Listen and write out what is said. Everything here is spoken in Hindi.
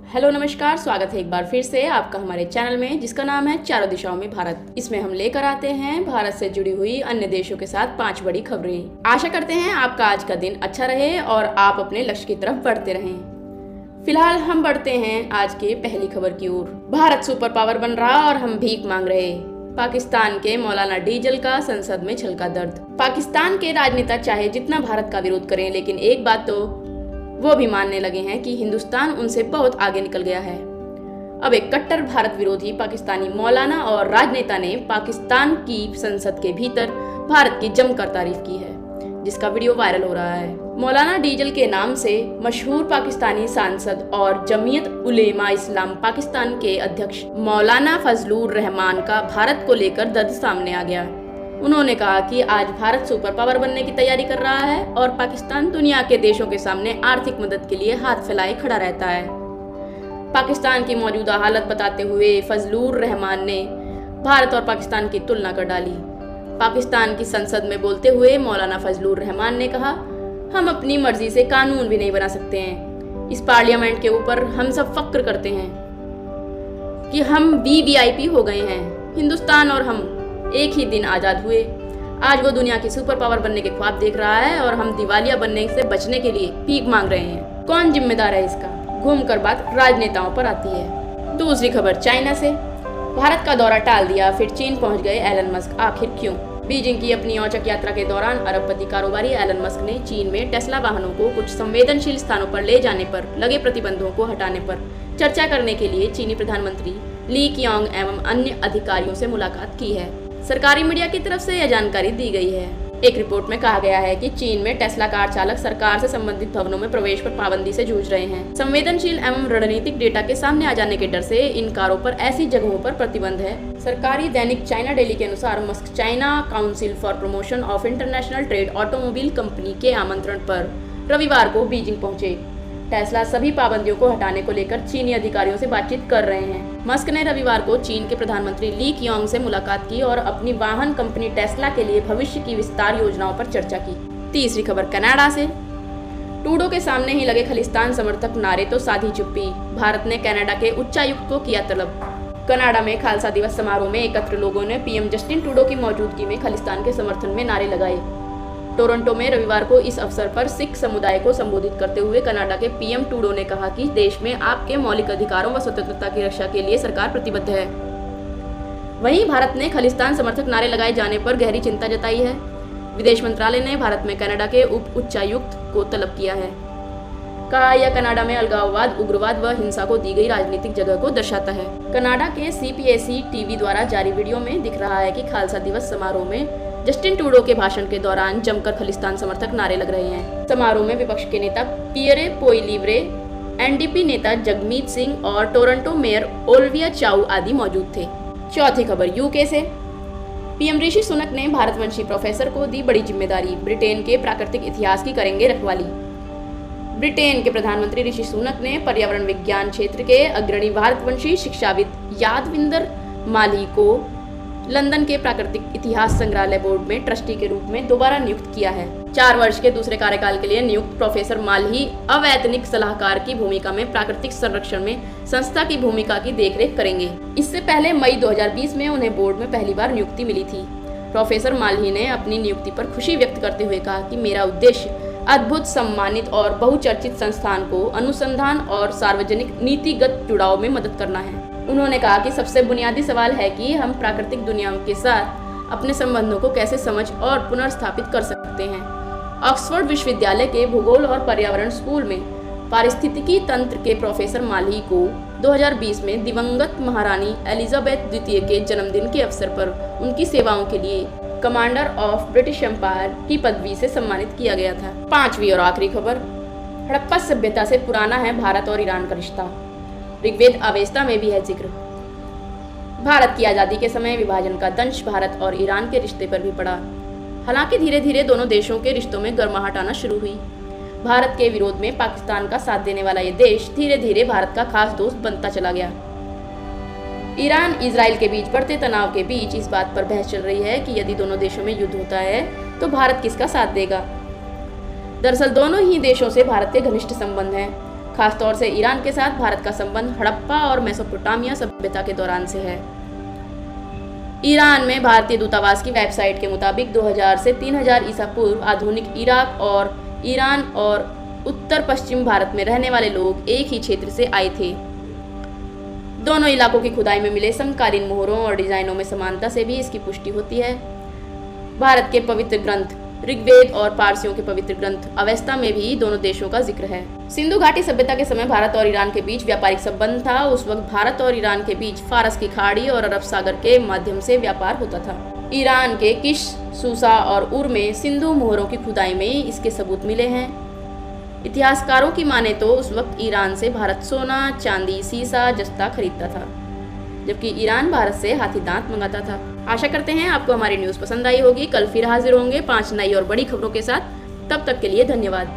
हेलो नमस्कार, स्वागत है एक बार फिर से आपका हमारे चैनल में जिसका नाम है चारों दिशाओं में भारत। इसमें हम लेकर आते हैं भारत से जुड़ी हुई अन्य देशों के साथ 5 बड़ी खबरें। आशा करते हैं आपका आज का दिन अच्छा रहे और आप अपने लक्ष्य की तरफ बढ़ते रहें। फिलहाल हम बढ़ते हैं आज के पहली खबर की ओर। भारत सुपर पावर बन रहा और हम भीख मांग रहे। पाकिस्तान के मौलाना डीजल का संसद में छलका दर्द। पाकिस्तान के राजनेता चाहे जितना भारत का विरोध करें, लेकिन एक बात तो वो भी मानने लगे हैं कि हिंदुस्तान उनसे बहुत आगे निकल गया है। अब एक कट्टर भारत विरोधी पाकिस्तानी मौलाना और राजनेता ने पाकिस्तान की संसद के भीतर भारत की जमकर तारीफ की है, जिसका वीडियो वायरल हो रहा है। मौलाना डीजल के नाम से मशहूर पाकिस्तानी सांसद और जमीयत उलेमा इस्लाम पाकिस्तान के अध्यक्ष मौलाना फजलुर रहमान का भारत को लेकर दर्द सामने आ गया। उन्होंने कहा कि आज भारत सुपर पावर बनने की तैयारी कर रहा है और पाकिस्तान दुनिया के देशों के सामने आर्थिक मदद के लिए हाथ फैलाए खड़ा रहता है। पाकिस्तान की मौजूदा हालत बताते हुए फजलुर रहमान ने भारत और पाकिस्तान की तुलना कर डाली। पाकिस्तान की संसद में बोलते हुए मौलाना फजलुर रहमान ने कहा, हम अपनी मर्जी से कानून भी नहीं बना सकते हैं। इस पार्लियामेंट के ऊपर हम सब फक्र करते हैं कि हम वीवीआईपी हो गए हैं। हिंदुस्तान और हम एक ही दिन आजाद हुए। आज वो दुनिया की सुपर पावर बनने के ख्वाब देख रहा है और हम दिवालिया बनने से बचने के लिए भीख मांग रहे हैं। कौन जिम्मेदार है इसका? घूमकर बात राजनेताओं पर आती है। दूसरी खबर चाइना से। भारत का दौरा टाल दिया, फिर चीन पहुंच गए एलन मस्क। आखिर क्यों? बीजिंग की अपनी औचक यात्रा के दौरान अरबपति कारोबारी एलन मस्क ने चीन में टेस्ला वाहनों को कुछ संवेदनशील स्थानों पर ले जाने पर लगे प्रतिबंधों को हटाने पर चर्चा करने के लिए चीनी प्रधानमंत्री ली कियांग एवं अन्य अधिकारियों से मुलाकात की है। सरकारी मीडिया की तरफ से यह जानकारी दी गई है। एक रिपोर्ट में कहा गया है कि चीन में टेस्ला कार चालक सरकार से संबंधित भवनों में प्रवेश पर पाबंदी से जूझ रहे हैं। संवेदनशील एवं रणनीतिक डेटा के सामने आ जाने के डर से इन कारों पर ऐसी जगहों पर प्रतिबंध है। सरकारी दैनिक चाइना डेली के अनुसार Musk China council for promotion of international trade automobile company के आमंत्रण पर रविवार को बीजिंग पहुंचे। टेस्ला सभी पाबंदियों को हटाने को लेकर चीनी अधिकारियों से बातचीत कर रहे हैं। मस्क ने रविवार को चीन के प्रधानमंत्री ली कियांग से मुलाकात की और अपनी वाहन कंपनी टेस्ला के लिए भविष्य की विस्तार योजनाओं पर चर्चा की। तीसरी खबर कनाडा से। ट्रूडो के सामने ही लगे खालिस्तान समर्थक नारे तो साधी चुप्पी। भारत ने कनाडा के उच्चायुक्त को किया तलब। कनाडा में खालसा दिवस समारोह में एकत्र लोगों ने पीएम जस्टिन ट्रूडो की मौजूदगी में खालिस्तान के समर्थन में नारे लगाए। टोरंटो में रविवार को इस अवसर पर सिख समुदाय को संबोधित करते हुए कनाडा के पीएम ट्रूडो ने कहा कि देश में आपके मौलिक अधिकारों व स्वतंत्रता की रक्षा के लिए सरकार प्रतिबद्ध है। वहीं भारत ने खालिस्तान समर्थक नारे लगाए जाने पर गहरी चिंता जताई है। विदेश मंत्रालय ने भारत में कनाडा के उप उच्चायुक्त को तलब किया है। कहा, यह कनाडा में अलगाववाद, उग्रवाद व हिंसा को दी गई राजनीतिक जगह को दर्शाता है। कनाडा के CPAC टीवी द्वारा जारी वीडियो में दिख रहा है कि खालसा दिवस समारोह में जस्टिन ट्रूडो के भाषण के दौरान जमकर खालिस्तान समर्थक नारे लग रहे हैं। समारोह में विपक्ष के नेता पियरे पोइलीवरे, NDP नेता जगमीत सिंह और टोरंटो मेयर ओलिविया चाउ आदि मौजूद थे। चौथी खबर यूके से। पीएम ऋषि सुनक ने भारतवंशी प्रोफेसर को दी बड़ी जिम्मेदारी। ब्रिटेन के प्राकृतिक इतिहास की करेंगे रखवाली। ब्रिटेन के प्रधानमंत्री ऋषि सुनक ने पर्यावरण विज्ञान क्षेत्र के अग्रणी भारतवंशी शिक्षाविद यादविंदर माल्ही को लंदन के प्राकृतिक इतिहास संग्रहालय बोर्ड में ट्रस्टी के रूप में दोबारा नियुक्त किया है। 4 वर्ष के दूसरे कार्यकाल के लिए नियुक्त प्रोफेसर माल्ही अवैतनिक सलाहकार की भूमिका में प्राकृतिक संरक्षण में संस्था की भूमिका की देखरेख करेंगे। इससे पहले मई 2020 में उन्हें बोर्ड में पहली बार नियुक्ति मिली थी। प्रोफेसर माल्ही ने अपनी नियुक्ति पर खुशी व्यक्त करते हुए कहा कि मेरा उद्देश्य अद्भुत, सम्मानित और बहुचर्चित संस्थान को अनुसंधान और सार्वजनिक नीतिगत जुड़ाव में मदद करना है। उन्होंने कहा कि सबसे बुनियादी सवाल है कि हम प्राकृतिक दुनिया के साथ अपने संबंधों को कैसे समझ और पुनर्स्थापित कर सकते हैं। ऑक्सफोर्ड विश्वविद्यालय के भूगोल और पर्यावरण स्कूल में पारिस्थितिकी तंत्र के प्रोफेसर माल्ही को 2020 में दिवंगत महारानी एलिजाबेथ द्वितीय के जन्मदिन के अवसर पर उनकी सेवाओं के लिए कमांडर ऑफ ब्रिटिश एम्पायर की पदवी से सम्मानित किया गया था। पांचवी और आखिरी खबर। हड़प्पा सभ्यता से पुराना है भारत और ईरान का रिश्ता। ऋग्वेद अवेस्ता में भी है जिक्र। भारत की आज़ादी के समय विभाजन का दंश भारत और ईरान के रिश्ते पर भी पड़ा। हालांकि धीरे धीरे दोनों देशों के रिश्तों में गर्माहट आना शुरू हुई। भारत के विरोध में पाकिस्तान का साथ देने वाला ये देश धीरे धीरे भारत का खास दोस्त बनता चला गया। ईरान इजराइल के बीच बढ़ते तनाव के बीच इस बात पर बहस चल रही है कि यदि दोनों देशों में युद्ध होता है तो भारत किसका साथ देगा। दरअसल दोनों ही देशों से भारत के घनिष्ठ संबंध हैं। खासतौर से ईरान के साथ भारत का संबंध हड़प्पा और मेसोपोटामिया सभ्यता के दौरान से है। ईरान में भारतीय दूतावास की वेबसाइट के मुताबिक 2000 से 3000 ईसा पूर्व आधुनिक इराक और ईरान और उत्तर पश्चिम भारत में रहने वाले लोग एक ही क्षेत्र से आए थे। दोनों इलाकों की खुदाई में मिले समकालीन मोहरों और डिजाइनों में समानता से भी इसकी पुष्टि होती है। भारत के पवित्र ग्रंथ ऋग्वेद और पारसियों के पवित्र ग्रंथ अवेस्ता में भी दोनों देशों का जिक्र है। सिंधु घाटी सभ्यता के समय भारत और ईरान के बीच व्यापारिक संबंध था। उस वक्त भारत और ईरान के बीच फारस की खाड़ी और अरब सागर के माध्यम से व्यापार होता था। ईरान के किश, सूसा और उर में सिंधु मोहरों की खुदाई में इसके सबूत मिले हैं। इतिहासकारों की माने तो उस वक्त ईरान से भारत सोना, चांदी, सीसा, जस्ता खरीदता था, जबकि ईरान भारत से हाथी दांत मंगाता था। आशा करते हैं आपको हमारी न्यूज़ पसंद आई होगी। कल फिर हाजिर होंगे 5 नई और बड़ी खबरों के साथ। तब तक के लिए धन्यवाद।